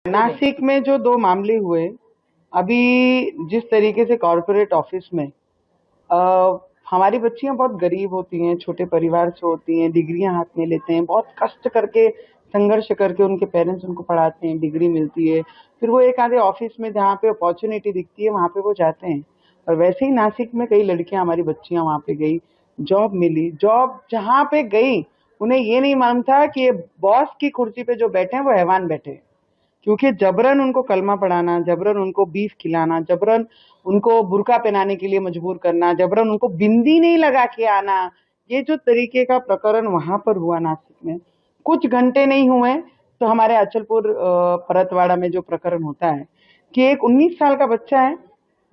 नासिक में जो 2 मामले हुए, अभी जिस तरीके से कॉर्पोरेट ऑफिस में हमारी बच्चियां बहुत गरीब होती हैं, छोटे परिवार से होती हैं, डिग्रियां हाथ में लेते हैं, बहुत कष्ट करके संघर्ष करके उनके पेरेंट्स उनको पढ़ाते हैं, डिग्री मिलती है, फिर वो एक आधे ऑफिस में जहाँ पे अपॉर्चुनिटी दिखती है वहाँ पे वो जाते हैं। और वैसे ही नासिक में कई लड़कियां, हमारी बच्चियां वहाँ पे गई, जॉब मिली, जॉब जहाँ पे गई उन्हें ये नहीं मालूम था कि ये बॉस की कुर्सी पे जो बैठे हैं वो हैवान बैठे हैं, क्योंकि जबरन उनको कलमा पढ़ाना, जबरन उनको बीफ खिलाना, जबरन उनको बुर्का पहनाने के लिए मजबूर करना, जबरन उनको बिंदी नहीं लगा के आना, ये जो तरीके का प्रकरण वहां पर हुआ नासिक में, कुछ घंटे नहीं हुए तो हमारे अचलपुर परतवाड़ा में जो प्रकरण होता है कि एक 19 साल का बच्चा है,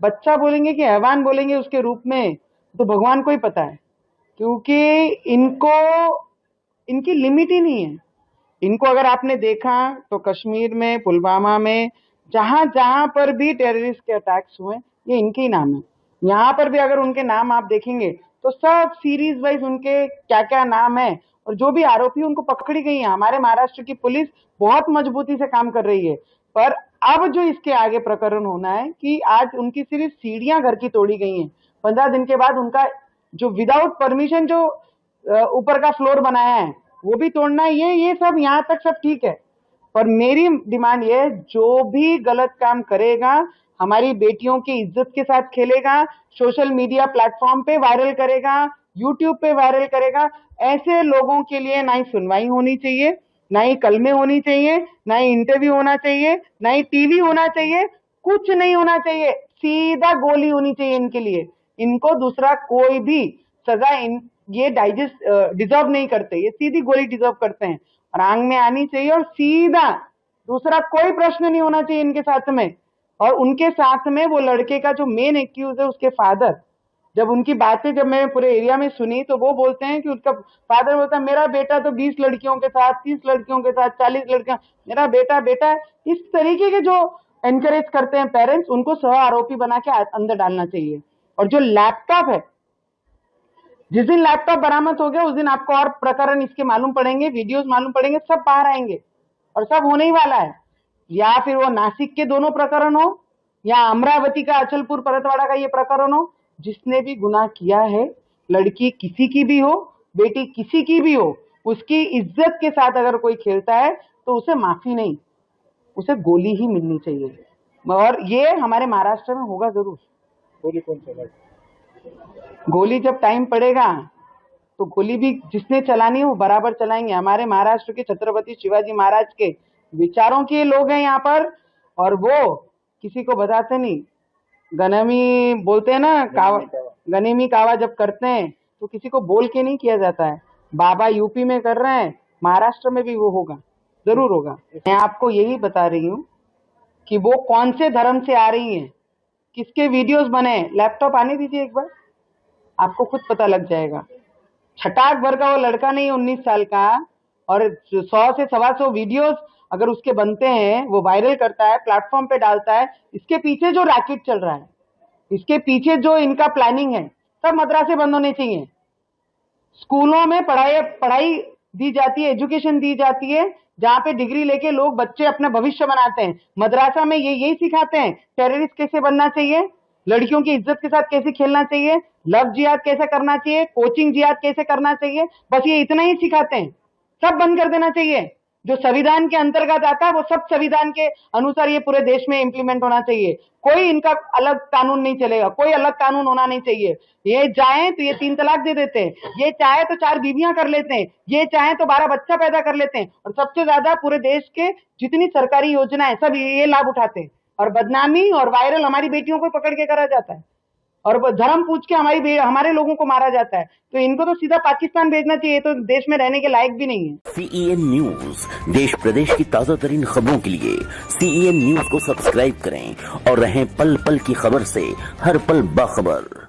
बच्चा बोलेंगे कि हैवान बोलेंगे उसके रूप में, तो भगवान को ही पता है, क्योंकि इनको इनकी लिमिट ही नहीं है। इनको अगर आपने देखा तो कश्मीर में, पुलवामा में, जहां जहां पर भी टेररिस्ट के अटैक्स हुए, ये इनके ही नाम है। यहाँ पर भी अगर उनके नाम आप देखेंगे तो सब सीरीज वाइज उनके क्या क्या नाम है, और जो भी आरोपी उनको पकड़ी गई है। हमारे महाराष्ट्र की पुलिस बहुत मजबूती से काम कर रही है, पर अब जो इसके आगे प्रकरण होना है कि आज उनकी सिर्फ सीढ़ियां घर की तोड़ी गई हैं। 15 दिन के बाद उनका जो विदाउट परमिशन जो ऊपर का फ्लोर बनाया है वो भी तोड़ना है। ये सब यहाँ तक सब ठीक है, पर मेरी डिमांड ये है, जो भी गलत काम करेगा, हमारी बेटियों की इज्जत के साथ खेलेगा, सोशल मीडिया प्लेटफॉर्म पे वायरल करेगा, यूट्यूब पे वायरल करेगा, ऐसे लोगों के लिए ना ही सुनवाई होनी चाहिए, ना ही कलमे होनी चाहिए, ना ही इंटरव्यू होना चाहिए, ना ही टीवी होना चाहिए, कुछ नहीं होना चाहिए, सीधा गोली होनी चाहिए इनके लिए। इनको दूसरा कोई भी सजा ये डिजर्व नहीं करते, ये सीधी गोली डिजर्व करते हैं, और आंग में आनी चाहिए, और सीधा दूसरा कोई प्रश्न नहीं होना चाहिए इनके साथ में। और उनके साथ में वो लड़के का जो मेन एक्यूज है, उसके फादर, जब उनकी बातें जब मैं पूरे एरिया में सुनी तो वो बोलते हैं कि उसका फादर बोलता है, मेरा बेटा तो 20 लड़कियों के साथ, 30 लड़कियों के साथ, 40 लड़कियां, मेरा बेटा बेटा है। इस तरीके के जो एनकरेज करते हैं पेरेंट्स, उनको सह आरोपी बना के अंदर डालना चाहिए। और जो लैपटॉप है, जिस दिन लैपटॉप बरामद हो गया उस दिन आपको और प्रकरण इसके मालूम पड़ेंगे, वीडियोस मालूम पड़ेंगे, सब बाहर आएंगे, और सब होने ही वाला है। या फिर वो नासिक के दोनों प्रकरण हो, या अमरावती का अचलपुर परतवाड़ा का ये प्रकरण हो, जिसने भी गुनाह किया है, लड़की किसी की भी हो, बेटी किसी की भी हो, उसकी इज्जत के साथ अगर कोई खेलता है तो उसे माफी नहीं, उसे गोली ही मिलनी चाहिए। और ये हमारे महाराष्ट्र में होगा जरूर। गोली कौन चला? गोली जब टाइम पड़ेगा तो गोली भी जिसने चलानी है वो बराबर चलाएंगे। हमारे महाराष्ट्र के छत्रपति शिवाजी महाराज के विचारों के लोग हैं यहाँ पर, और वो किसी को बताते नहीं। गनमी बोलते हैं ना, गनीमी कावा जब करते हैं तो किसी को बोल के नहीं किया जाता है। बाबा यूपी में कर रहे हैं, महाराष्ट्र में भी वो होगा, जरूर होगा। मैं आपको यही बता रही हूँ कि वो कौन से धर्म से आ रही हैं, किसके वीडियोस बने। लैपटॉप आने दीजिए एक बार, आपको खुद पता लग जाएगा। छटाक भर का वो लड़का नहीं, 19 साल का, और 100 से 125 वीडियोस अगर उसके बनते हैं, वो वायरल करता है, प्लेटफॉर्म पे डालता है, इसके पीछे जो रैकेट चल रहा है, इसके पीछे जो इनका प्लानिंग है, सब मद्रासे बंद होने चाहिए। स्कूलों में पढ़ाई दी जाती है, एजुकेशन दी जाती है, जहाँ पे डिग्री लेके लोग बच्चे अपना भविष्य बनाते हैं। मद्रासा में यही सिखाते हैं, टेररिस्ट कैसे बनना चाहिए, लड़कियों की इज्जत के साथ कैसे खेलना चाहिए, लव जिहाद कैसे करना चाहिए, कोचिंग जिहाद कैसे करना चाहिए, बस ये इतना ही सिखाते हैं। सब बंद कर देना चाहिए। जो संविधान के अंतर्गत आता है वो सब संविधान के अनुसार ये पूरे देश में इंप्लीमेंट होना चाहिए। कोई इनका अलग कानून नहीं चलेगा, कोई अलग कानून होना नहीं चाहिए। ये चाहे तो ये 3 तलाक दे देते हैं, ये चाहे तो 4 बीवियां कर लेते हैं, ये चाहे तो 12 बच्चा पैदा कर लेते हैं, और सबसे ज्यादा पूरे देश के जितनी सरकारी योजना है सब ये लाभ उठाते हैं। और बदनामी और वायरल हमारी बेटियों को पकड़ के करा जाता है, और धर्म पूछ के हमारे लोगों को मारा जाता है। तो इनको तो सीधा पाकिस्तान भेजना चाहिए, तो देश में रहने के लायक भी नहीं है। CEN न्यूज, देश प्रदेश की ताजा तरीन खबरों के लिए CEN न्यूज को सब्सक्राइब करें और रहें पल पल की खबर से हर पल बाखबर।